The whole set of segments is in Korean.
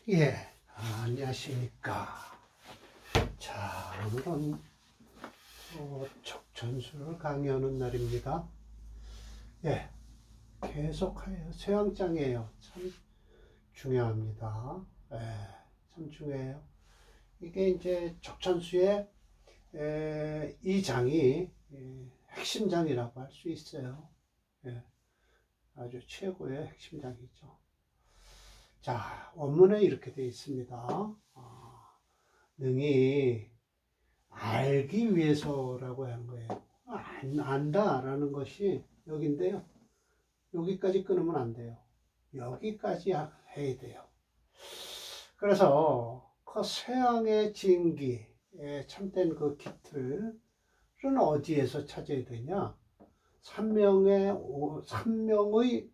예, 안녕하십니까. 자, 오늘은 척천수를 강의하는 날입니다. 예, 계속하여 서양장이에요. 참 중요합니다. 예, 참 중요해요. 이게 이제 척천수의 이 장이 핵심 장이라고 할 수 있어요. 예, 아주 최고의 핵심 장이죠. 자, 원문에 이렇게 되어 있습니다. 능히 알기 위해서라고 하는 거예요. 안다라는 것이 여기인데요. 여기까지 끊으면 안 돼요. 여기까지 해야 돼요. 그래서 그 서양의 진기에 참된 그 깃틀은 어디에서 찾아야 되냐? 삼명의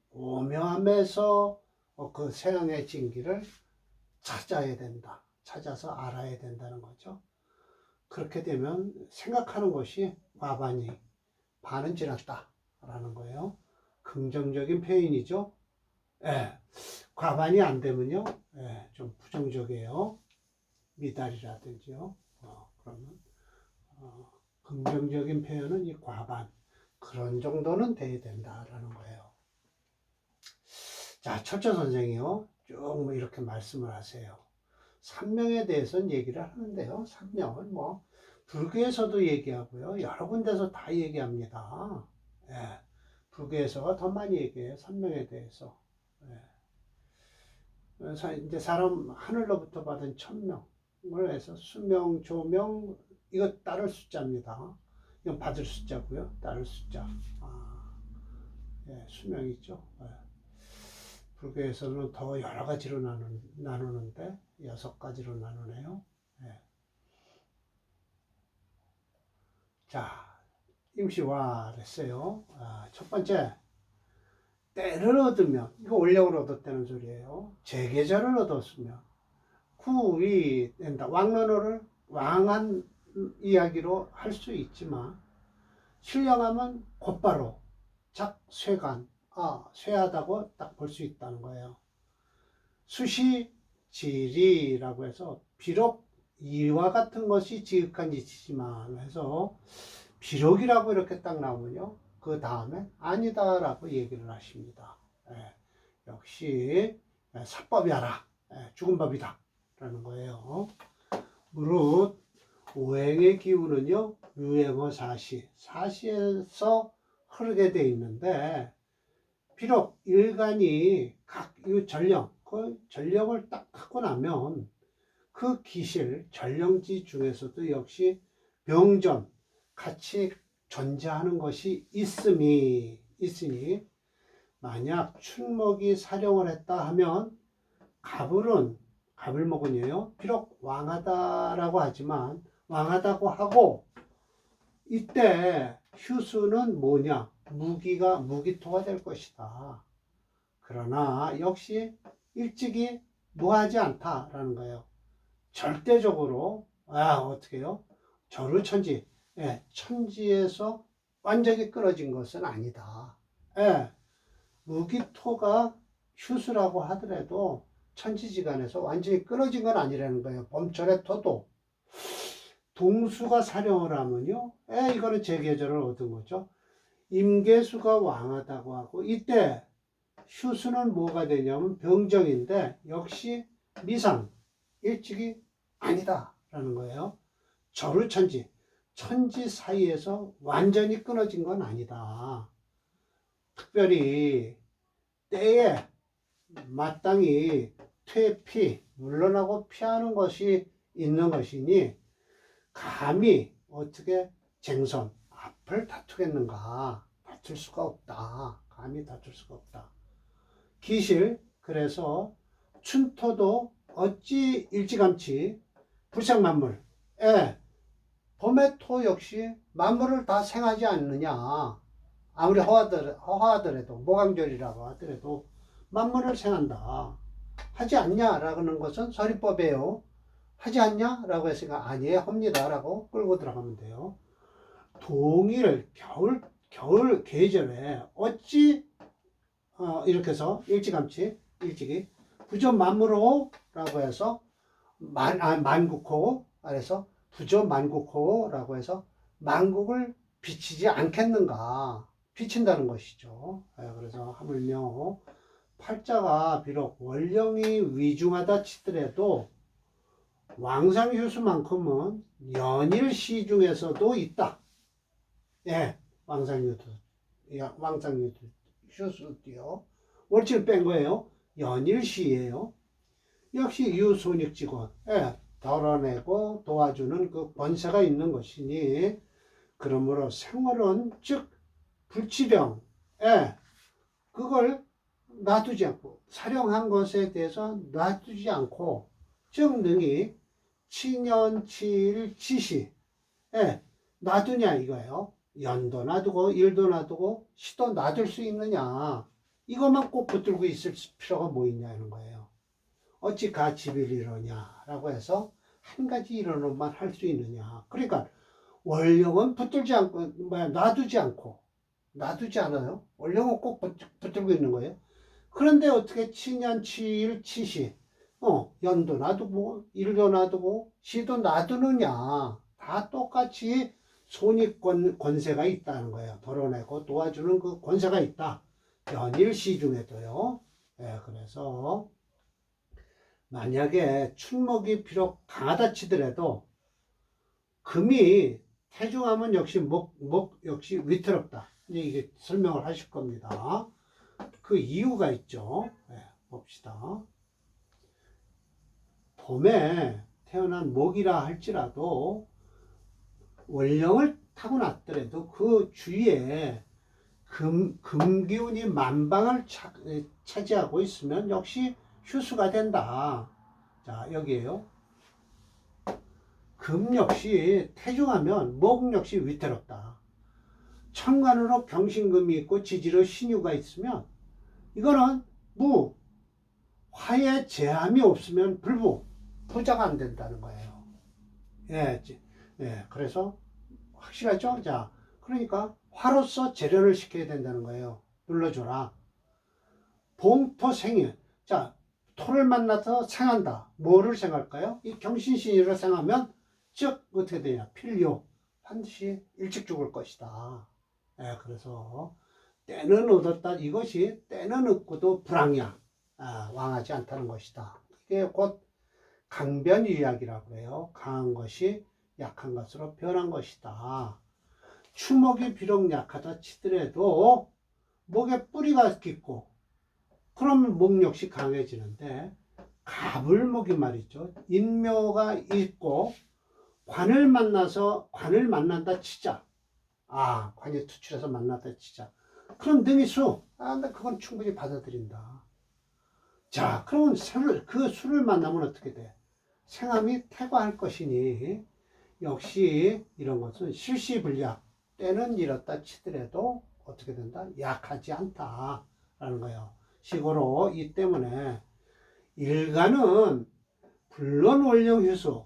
오묘함에서 그 서양의 진기를 찾아야 된다. 찾아서 알아야 된다는 거죠. 그렇게 되면 생각하는 것이 과반이 반은 지났다라는 거예요. 긍정적인 표현이죠. 예, 과반이 안 되면요, 예, 좀 부정적이에요. 미달이라든지요. 그러면 긍정적인 표현은 이 과반 그런 정도는 돼야 된다라는 거예요. 자, 철저 선생이요, 쭉 뭐 이렇게 말씀을 하세요. 삼명에 대해서는 얘기를 하는데요. 삼명은 뭐 불교에서도 얘기하고요. 여러 군데서 다 얘기합니다. 예, 불교에서가 더 많이 얘기해요. 삼명에 대해서. 예. 그래서 이제 사람 하늘로부터 받은 천명을 해서 수명, 조명 이거 따를 숫자입니다. 이건 받을 숫자고요. 따를 숫자. 예, 수명이죠. 예. 불교에서는 더 여러 가지로 나누는데 6가지로 나누네요. 예. 자, 임시와 그랬어요. 첫 번째, 때를 얻으면, 이거 원력을 얻었다는 소리예요. 재계절을 얻었으면 구위 된다. 왕론어를 왕한 이야기로 할 수 있지만 신령하면 곧바로 작쇠간, 쇠하다고 딱 볼 수 있다는 거예요. 수시지리라고 해서 비록 이와 같은 것이 지극한 이치지만 해서 비록이라고 이렇게 딱 나오면요, 그 다음에 아니다라고 얘기를 하십니다. 예, 역시 사법이하라, 죽은 법이다 라는 거예요. 무릇 오행의 기운은요, 유행어 사시에서 흐르게 돼 있는데, 비록 일간이 각 이 전령, 그 전령을 딱 갖고 나면 그 기실 전령지 중에서도 역시 병전 같이 존재하는 것이 있으니 만약 춘목이 사령을 했다 하면 가불목은요, 비록 왕하다라고 하지만 왕하다고 하고, 이때 휴수는 뭐냐? 무기토가 될 것이다. 그러나 역시 일찍이 무하지 않다라는 거예요. 절대적으로 어떻게 해요? 절우천지, 천지에서 완전히 끊어진 것은 아니다. 무기토가 휴수라고 하더라도 천지지간에서 완전히 끊어진 건 아니라는 거예요. 봄철의 토도 동수가 사령을 하면요, 이거는 재계절을 얻은 거죠. 임계수가 왕하다고 하고, 이때 휴수는 뭐가 되냐면 병정인데 역시 미상, 일찍이 아니다라는 거예요. 절우천지, 천지 사이에서 완전히 끊어진 건 아니다. 특별히 때에 마땅히 퇴피, 물러나고 피하는 것이 있는 것이니 감히 어떻게 쟁선, 앞을 다투겠는가? 다툴 수가 없다. 감히 다툴 수가 없다. 기실, 그래서 춘토도 어찌 일찌감치 불생만물, 봄의 토 역시 만물을 다 생하지 않느냐. 아무리 허하더라도, 모강절이라고 하더라도 만물을 생한다. 하지 않냐라는 것은 서리법이에요. 하지 않냐라고 했으니까 아니에요, 합니다라고 끌고 들어가면 돼요. 동일 겨울 계절에 어찌 이렇게 해서 일찌감치 일찍이 부전 만무로 만국호라고 해서 만국호 아래서 부조 만국호라고 해서 만국을 비치지 않겠는가? 비친다는 것이죠. 그래서 하물며 팔자가 비록 원령이 위중하다 치더라도 왕상휴수만큼은 연일시 중에서도 있다. 예, 왕상휴수도요. 월치를 뺀 거예요. 연일시예요. 역시 유손익직원, 덜어내고 도와주는 그 권세가 있는 것이니, 그러므로 생월은 즉 불치령, 그걸 놔두지 않고, 사령한 것에 대해서 놔두지 않고, 즉 능히 치년, 치일, 치시, 놔두냐 이거예요. 연도 놔두고, 일도 놔두고, 시도 놔둘 수 있느냐. 이것만 꼭 붙들고 있을 필요가 뭐 있냐는 거예요. 어찌 가치비리로냐라고 해서 한 가지 이론만 할 수 있느냐. 그러니까 원령은 붙들지 않고 놔두지 않아요. 원령은 꼭 붙들고 있는 거예요. 그런데 어떻게 치년, 치일, 치시, 연도 놔두고 일도 놔두고 시도 놔두느냐. 다 똑같이 손익 권세가 있다는 거예요. 덜어내고 도와주는 그 권세가 있다. 연일시 중에도요. 그래서 만약에 춘목이 비록 강하다 치더라도 금이 태중하면 역시 목 역시 위태롭다. 이제 이게 설명을 하실 겁니다. 그 이유가 있죠. 봅시다. 봄에 태어난 목이라 할지라도 원령을 타고났더라도 그 주위에 금기운이 만방을 차지하고 있으면 역시 휴수가 된다. 자, 여기에요. 금 역시 태중하면 목 역시 위태롭다. 천간으로 병신금이 있고 지지로 신유가 있으면 이거는 무, 화에 제함이 없으면 불부, 부자가 안 된다는 거예요. 그래서 확실하죠? 자, 그러니까 화로서 재련을 시켜야 된다는 거예요. 눌러줘라. 봄토 생일. 자, 토를 만나서 생한다. 뭐를 생할까요? 이 경신신유를 생하면 즉 어떻게 되냐? 필요. 반드시 일찍 죽을 것이다. 그래서 때는 얻었다. 이것이 때는 얻고도 불황이야. 왕하지 않다는 것이다. 이게 곧 강변유약이라고 해요. 강한 것이 약한 것으로 변한 것이다. 추목이 비록 약하다 치더라도 목에 뿌리가 깊고 그러면 목 역시 강해지는데 가불목이 말이죠. 인묘가 있고 관을 만난다 치자. 관이 투출해서 만났다 치자. 그럼 능이수. 나 그건 충분히 받아들인다. 자, 그러면 그 수를 만나면 어떻게 돼? 생함이 태과할 것이니 역시 이런 것은 실시불약. 때는 이렇다 치더라도 어떻게 된다? 약하지 않다라는 거예요. 식으로 이 때문에 일간은 물론 원령휴수,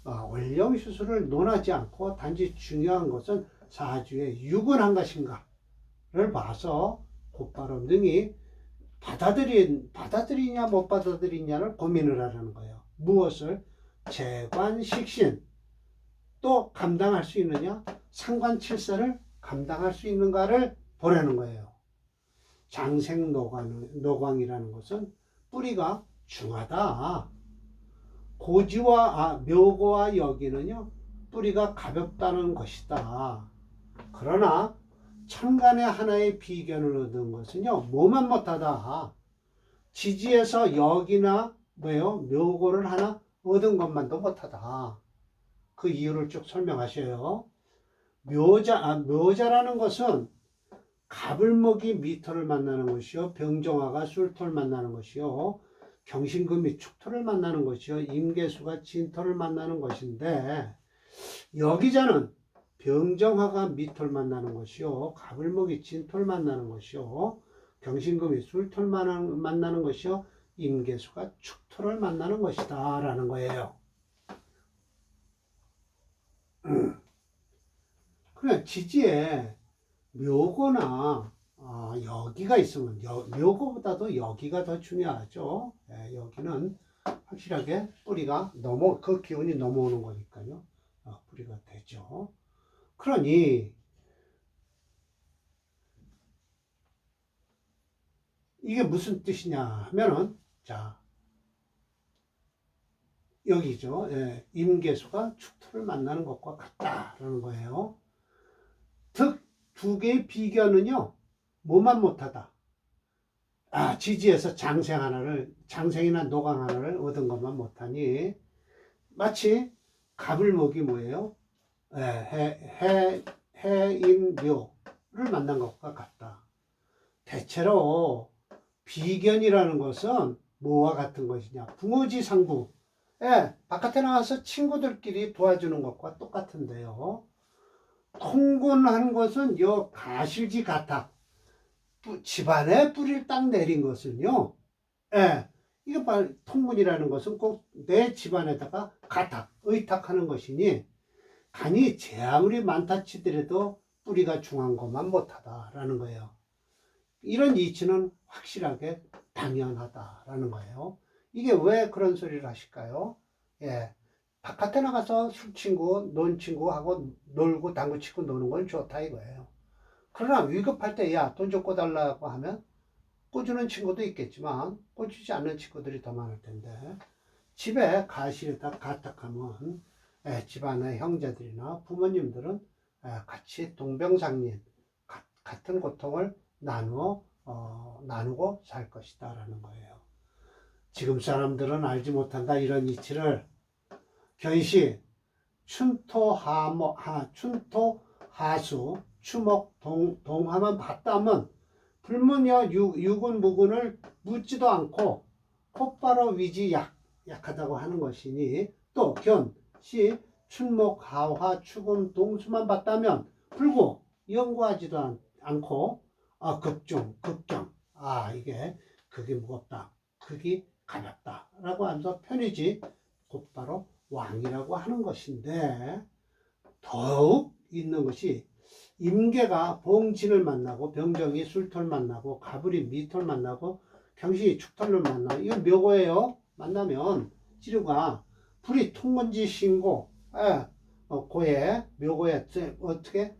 원령휴수를 논하지 않고 단지 중요한 것은 사주에 유근한 것인가를 봐서 곧바로 능히 받아들이냐 못 받아들이냐를 고민을 하라는 거예요. 무엇을? 재관식신 또 감당할 수 있느냐? 상관칠사를 감당할 수 있는가를 보라는 거예요. 장생노광이라는 것은 뿌리가 중하다. 묘고와 여기는요, 뿌리가 가볍다는 것이다. 그러나 천간의 하나의 비견을 얻은 것은요, 뭐만 못하다. 지지에서 여기나 묘고를 하나 얻은 것만도 못하다. 그 이유를 쭉 설명하셔요. 묘자라는 것은 가불목이 미토를 만나는 것이요, 병정화가 술토를 만나는 것이요, 경신금이 축토를 만나는 것이요, 임계수가 진토를 만나는 것인데, 여기자는 병정화가 미토를 만나는 것이요, 가불목이 진토를 만나는 것이요, 경신금이 술토를 만나는 것이요, 임계수가 축토를 만나는 것이다 라는 거예요. 그냥 지지에 묘고나 여기가 있으면 묘고보다도 여기가 더 중요하죠. 여기는 확실하게 뿌리가 그 기운이 넘어오는 거니까요. 뿌리가 되죠. 그러니 이게 무슨 뜻이냐 하면은, 자, 여기죠. 예, 임계수가 축토를 만나는 것과 같다라는 거예요. 득 두 개의 비견은요, 뭐만 못하다. 지지에서 장생이나 노강 하나를 얻은 것만 못하니, 마치 갑을목이 뭐예요? 해인묘를 만난 것과 같다. 대체로 비견이라는 것은 뭐와 같은 것이냐? 붕어지상부. 바깥에 나가서 친구들끼리 도와주는 것과 똑같은데요. 통곤한 것은 요 가실지 가탁. 집안에 뿌리를 딱 내린 것은요. 이거 통군이라는 것은 꼭 내 집안에다가 가탁, 의탁하는 것이니, 간이 제 아무리 많다 치더라도 뿌리가 중한 것만 못하다라는 거예요. 이런 이치는 확실하게 당연하다라는 거예요. 이게 왜 그런 소리를 하실까요? 바깥에 나가서 술 친구, 논 친구하고 놀고 당구 치고 노는 건 좋다 이거예요. 그러나 위급할 때 야, 돈 좀 꿔달라고 하면 꿔주는 친구도 있겠지만 꿔주지 않는 친구들이 더 많을 텐데, 집에 가실에다 가탁하면 집안의 형제들이나 부모님들은 같이 동병상련, 같은 고통을 나누고 살 것이다 라는 거예요. 지금 사람들은 알지 못한다 이런 이치를. 견시 춘토 하수 추목 동하만 봤다면 불문여 유군 무군을 묻지도 않고 곧바로 위지 약하다고 하는 것이니, 또 견시 춘목 하화 추금 동수만 봤다면 불구 연구하지도 않고 극경 이게 극이 무겁다, 극이 가볍다 라고 하면서 편의지 곧바로 왕이라고 하는 것인데, 더욱 있는 것이 임계가 봉진을 만나고 병정이 술토를 만나고 가불이 미토를 만나고 경신이 축토를 만나고, 이건 묘고예요. 만나면 지류가 불이 통건지 신고 고에 묘고에 어떻게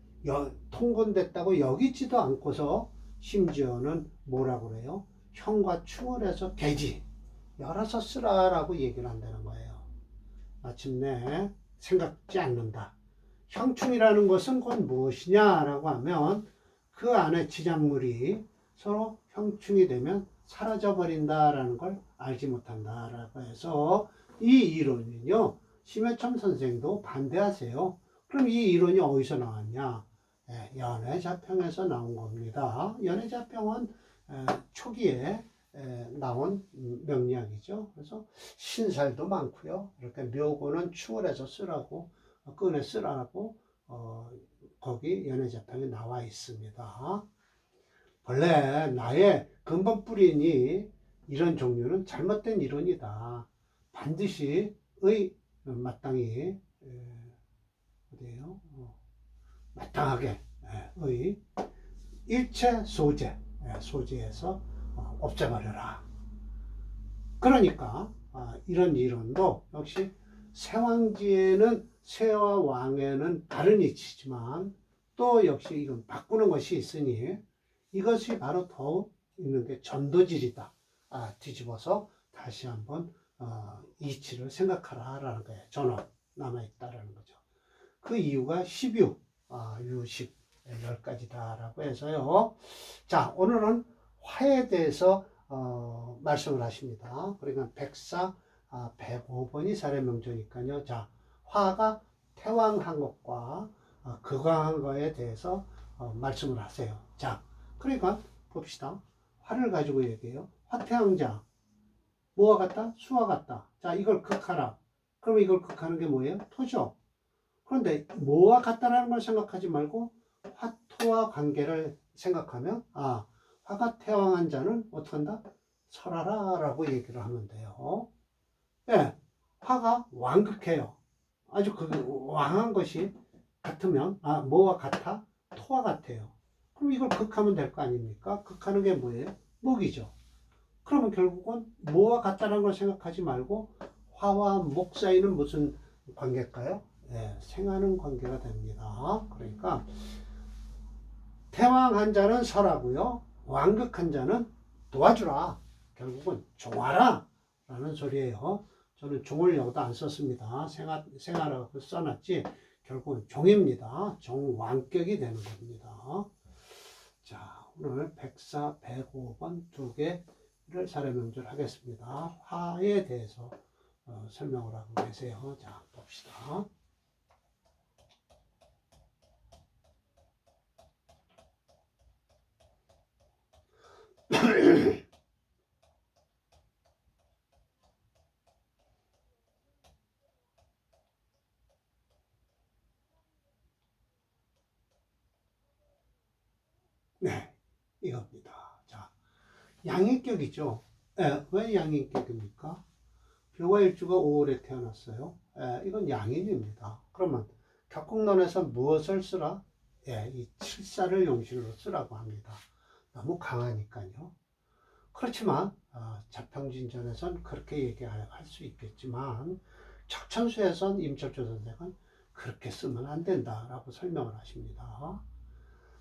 통건됐다고 여기지도 않고서 심지어는 뭐라고 그래요? 형과 충을 해서 개지 열어서 쓰라라고 얘기를 한다는 거예요. 마침내 생각지 않는다. 형충이라는 것은 곧 무엇이냐라고 하면, 그 안에 지작물이 서로 형충이 되면 사라져 버린다라는 걸 알지 못한다라고 해서, 이 이론은요 심해첨 선생도 반대하세요. 그럼 이 이론이 어디서 나왔냐? 연해자평에서 나온 겁니다. 연해자평은 초기에 나온 명리학이죠. 그래서 신살도 많고요. 이렇게 묘고는 충을 해서 쓰라고, 꺼내 쓰라고 거기 연해자평에 나와 있습니다. 본래 나의 근본 뿌리니 이런 종류는 잘못된 이론이다. 반드시 마땅히 어디에요? 마땅하게 일체 소재에서 없애버려라. 그러니까 이런 이론도 역시 세왕지에는 세와 왕에는 다른 이치지만, 또 역시 이건 바꾸는 것이 있으니 이것이 바로 더욱 있는 게 전도질이다. 뒤집어서 다시 한번 이치를 생각하라라는 거예요. 전원 남아있다라는 거죠. 그 이유가 10유, 유식 10가지다라고 해서요. 자, 오늘은 화에 대해서 말씀을 하십니다. 그러니까 백사 105번이 사례명조니까요. 자, 화가 태왕한 것과 극왕한 것에 대해서 말씀을 하세요. 자, 그러니까 봅시다. 화를 가지고 얘기해요. 화태왕자, 뭐와 같다? 수와 같다. 자, 이걸 극하라. 그러면 이걸 극하는 게 뭐예요? 토죠. 그런데 뭐와 같다라는 걸 생각하지 말고 화토와 관계를 생각하면, 화가 태왕한 자는 어떻게 한다? 설하라 라고 얘기를 하면 돼요. 화가 완극해요. 아주 그 왕한 것이 같으면 뭐와 같아? 토와 같아요. 그럼 이걸 극하면 될 거 아닙니까? 극하는 게 뭐예요? 목이죠. 그러면 결국은 뭐와 같다는 걸 생각하지 말고 화와 목 사이는 무슨 관계일까요? 예, 생하는 관계가 됩니다. 그러니까 태왕한 자는 설하고요. 완극한 자는 도와주라. 결국은 종하라 라는 소리예요. 저는 종을 여기다 안 썼습니다. 생하라고 써놨지 결국은 종입니다. 종완격이 되는 겁니다. 자, 오늘 104, 105번 두 개를 사례 명절하겠습니다. 화에 대해서 설명을 하고 계세요. 자, 봅시다. 네, 이겁니다. 자, 양인격이죠. 예, 왜 양인격입니까? 묘가 일주가 5월에 태어났어요. 예, 이건 양인입니다. 그러면 격국론에서 무엇을 쓰라? 예, 이 칠사를 용신으로 쓰라고 합니다. 너무 강하니까요. 그렇지만 자평진전에선 그렇게 얘기할 수 있겠지만 척천수에선 임철조 선생은 그렇게 쓰면 안 된다라고 설명을 하십니다.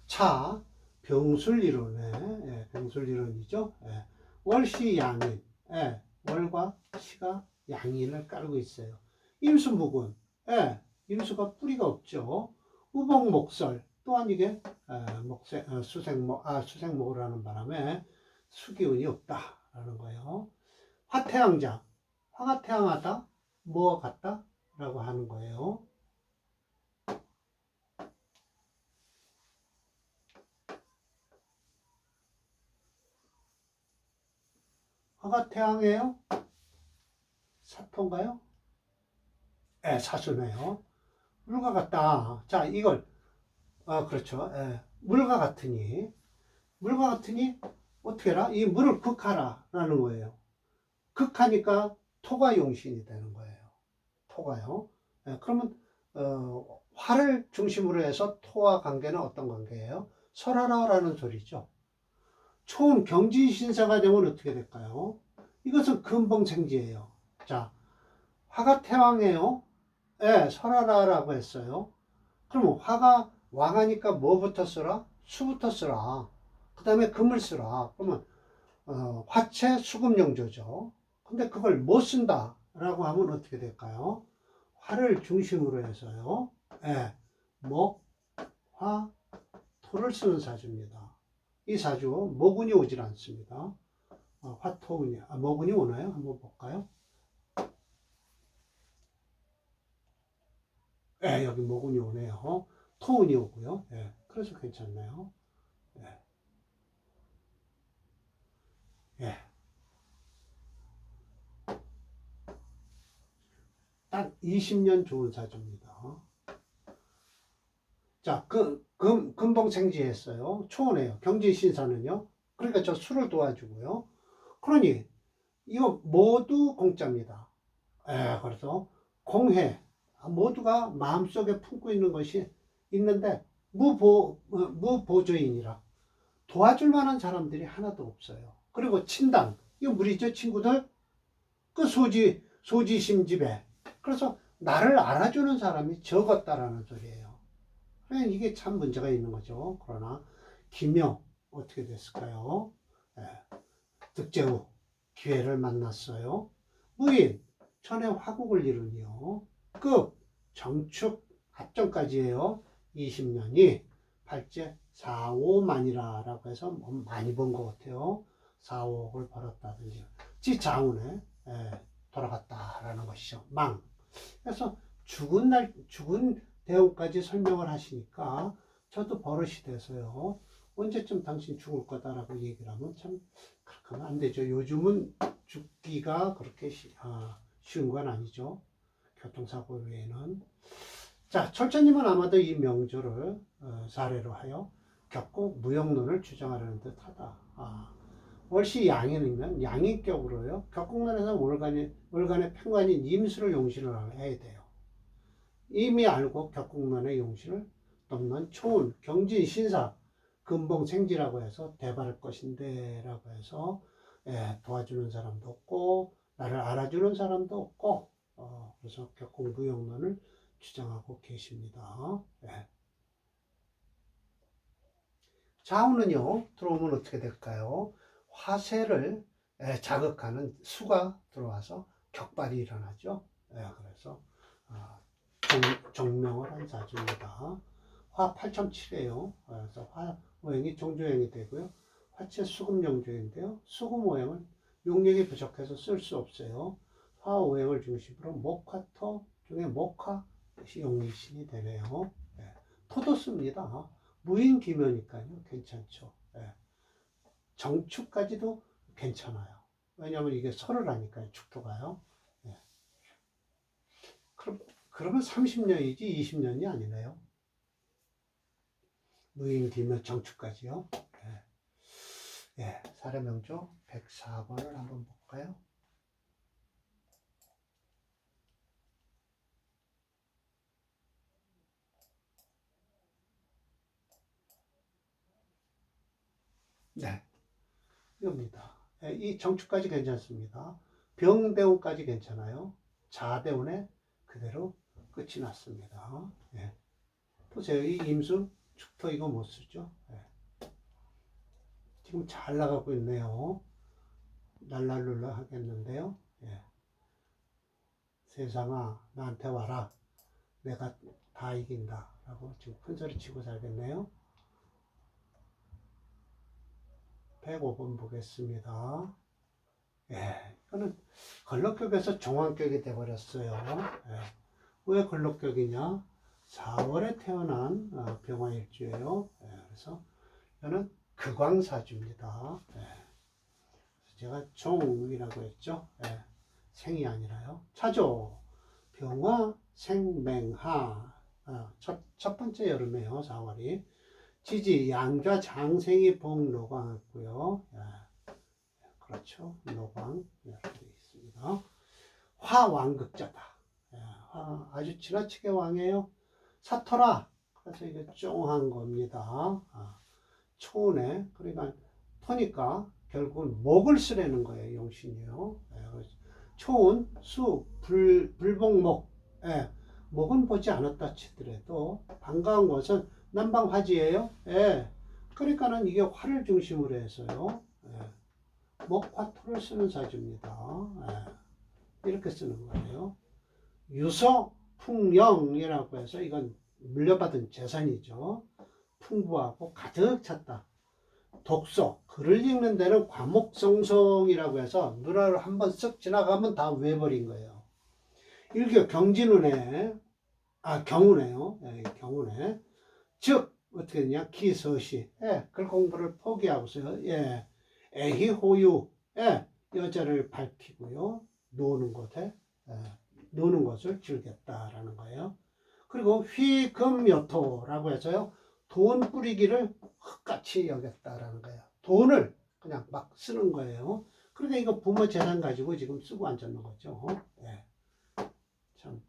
자, 병술이론에 병술이론이죠. 예, 월시 양인, 예, 월과 시가 양인을 깔고 있어요. 임수묵은, 예, 임수가 뿌리가 없죠. 우복목설 또한 이게 수생목을 하는 바람에 수기운이 없다라는 거예요. 화태양자, 화가 태양하다, 뭐와 같다? 라고 하는 거예요. 화가 태양이에요? 사토인가요? 예, 사수네요. 물과 같다. 자, 이걸, 그렇죠. 예, 물과 같으니, 어떻게 해라? 이 물을 극하라. 라는 거예요. 극하니까 토가 용신이 되는 거예요. 토가요. 예, 그러면, 화를 중심으로 해서 토와 관계는 어떤 관계예요? 설하라라는 소리죠. 초음 경지신사가 되면 어떻게 될까요? 이것은 근봉생지예요. 자, 화가 태왕이에요. 예, 설하라라고 했어요. 그러면 화가 왕하니까 뭐부터 쓰라? 수부터 쓰라. 그 다음에 금을 쓰라. 그러면 화채 수금용조죠. 근데 그걸 못 쓴다 라고 하면 어떻게 될까요? 화를 중심으로 해서요. 예, 목, 화, 토를 쓰는 사주입니다. 이 사주 모군이 오질 않습니다. 화토운이, 모군이 오나요? 한번 볼까요? 예, 여기 모군이 오네요. 토운이 오고요. 예, 그래서 괜찮네요. 예, 예. 딱 20년 좋은 사주입니다. 자, 금봉생지했어요. 초원에요. 경지신사는요. 그러니까 저 수를 도와주고요. 그러니 이거 모두 공짜입니다. 예, 그래서 공해 모두가 마음속에 품고 있는 것이 있는데 무보조인이라 도와줄 만한 사람들이 하나도 없어요. 그리고 친당 이거 무리죠 친구들 그 소지심집에 그래서 나를 알아주는 사람이 적었다라는 소리예요. 그러니까 이게 참 문제가 있는 거죠. 그러나 기묘 어떻게 됐을까요? 예, 득제후 기회를 만났어요. 무인 천에 화국을 이루니요. 급 정축 합정까지예요. 20년이 발제 4, 5만이라 라고 해서 많이 번 것 같아요. 4, 5억을 벌었다든지 지자운에 돌아갔다라는 것이죠. 망. 그래서 죽은 대우까지 설명을 하시니까 저도 버릇이 돼서요. 언제쯤 당신 죽을 거다라고 얘기를 하면 참 그렇게 하면 안 되죠. 요즘은 죽기가 그렇게 쉬운 건 아니죠. 교통사고 외에는. 자, 철자님은 아마도 이 명조를 사례로 하여 겪고 무용론을 주장하려는 듯하다. 월시 양인이면 양인격으로요. 격국론에서 월간의 편관인 임수를 용신을 해야 돼요. 이미 알고 격국론의 용신을 넘는 초운, 경진, 신사, 근봉생지라고 해서 대발할 것인데 라고 해서 도와주는 사람도 없고 나를 알아주는 사람도 없고 그래서 격공부용론을 주장하고 계십니다. 예. 좌우는요, 들어오면 어떻게 될까요? 화세를 자극하는 수가 들어와서 격발이 일어나죠. 그래서 정명을 한 사주입니다. 화 8.7이에요. 그래서 화 오행이 종조행이 되고요. 화체 수금 용조인데요. 수금 오행은 용력이 부족해서 쓸 수 없어요. 화 오행을 중심으로 목화토 중에 목화 용리신이 되네요. 토도 씁니다. 무인 기묘니까요. 괜찮죠. 정축까지도 괜찮아요. 왜냐하면 이게 설을 하니까요. 축토가요. 그러면 30년이지 20년이 아니네요. 무인 기묘 정축까지요. 사례명조 104번을 한번 볼까요? 네, 이겁니다. 이 정축까지 괜찮습니다. 병대운까지 괜찮아요. 자대운에 그대로 끝이 났습니다. 보세요. 이 임수, 축토 이거 못 쓰죠. 지금 잘 나가고 있네요. 날랄룰라 하겠는데요. 세상아, 나한테 와라. 내가 다 이긴다. 라고 지금 큰소리 치고 살겠네요. 105번 보겠습니다. 이거는 걸럭격에서 종황격이 돼버렸어요. 왜 걸럭격이냐? 4월에 태어난 병화일주예요. 그래서 이거는 극왕사주입니다. 제가 종이라고 했죠. 생이 아니라요. 차조, 병화, 생맹하. 첫 번째 여름이에요. 4월이. 지지, 양좌, 장생이 복노광했고요. 그렇죠. 노광 이렇게 되어 있습니다. 화왕극자다. 아주 지나치게 왕이에요. 사토라. 그래서 이게 쫑한 겁니다. 초운에 그러니까 토니까 결국은 목을 쓰려는 거예요. 용신이요. 초운, 수, 불복목. 목은 보지 않았다 치더라도 반가운 것은 남방화지예요. 그러니까는 이게 화를 중심으로 해서요. 목화토를 쓰는 사주입니다. 이렇게 쓰는 거예요. 유서, 풍령이라고 해서 이건 물려받은 재산이죠. 풍부하고 가득 찼다. 독서, 글을 읽는 데는 과목성성이라고 해서 누나를 한번 쓱 지나가면 다 외워버린 거예요. 일교 경진운에, 경운에요. 경운에. 즉, 어떻게 되냐? 기서시. 글 공부를 포기하고서요. 애희호유. 여자를 밝히고요. 노는 것을 즐겼다라는 거예요. 그리고 휘금여토라고 해서요. 돈 뿌리기를 흙같이 여겼다라는 거예요. 돈을 그냥 막 쓰는 거예요. 그러니까 이거 부모 재산 가지고 지금 쓰고 앉았는 거죠. 참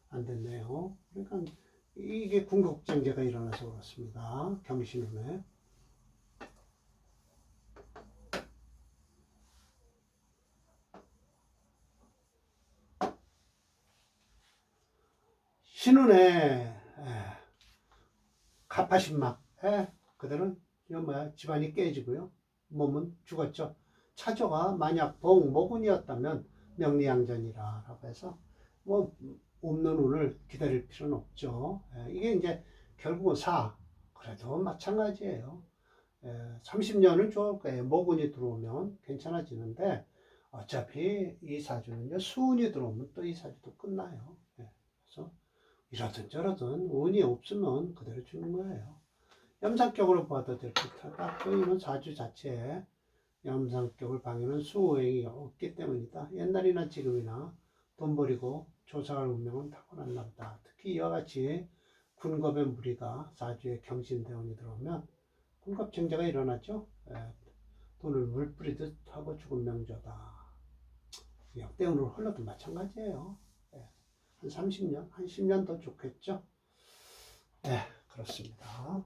안 됐네요. 그러니까 이게 군국정제가 일어나서 그렇습니다. 경신운에. 신운에 갑하신막. 그들은 집안이 깨지고요. 몸은 죽었죠. 차조가 만약 복모군이었다면 명리양전이라고 해서 뭐 없는 운을 기다릴 필요는 없죠. 이게 이제 결국은 그래도 마찬가지예요. 30년은 좋을 거예요. 모군이 들어오면 괜찮아지는데 어차피 이 사주는요. 수운이 들어오면 또 이 사주도 끝나요. 그래서 이러든 저러든 운이 없으면 그대로 죽는 거예요. 염상격으로 봐도 될 듯하다. 저희는 사주 자체에 염상격을 방해는 수호행이 없기 때문이다. 옛날이나 지금이나 돈 버리고 조사할 운명은 타고났나 보다. 특히 이와 같이 군겁의 무리가 사주에 경신대운이 들어오면 군겁증자가 일어나죠. 돈을 물 뿌리듯 하고 죽은 명저다. 역대운으로 흘러도 마찬가지예요. 한 30년, 한 10년 더 좋겠죠. 그렇습니다.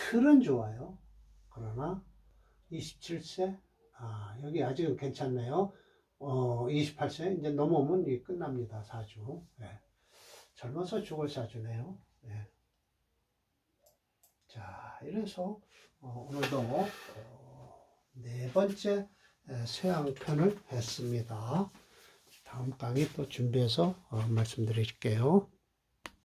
틀은 좋아요. 그러나 27세, 여기 아직은 괜찮네요. 28세 이제 넘어오면 이게 끝납니다. 사주. 예. 젊어서 죽을 사주네요. 예. 자, 이래서 오늘도 네 번째 쇠양편을 했습니다. 다음 강의 또 준비해서 말씀드릴게요.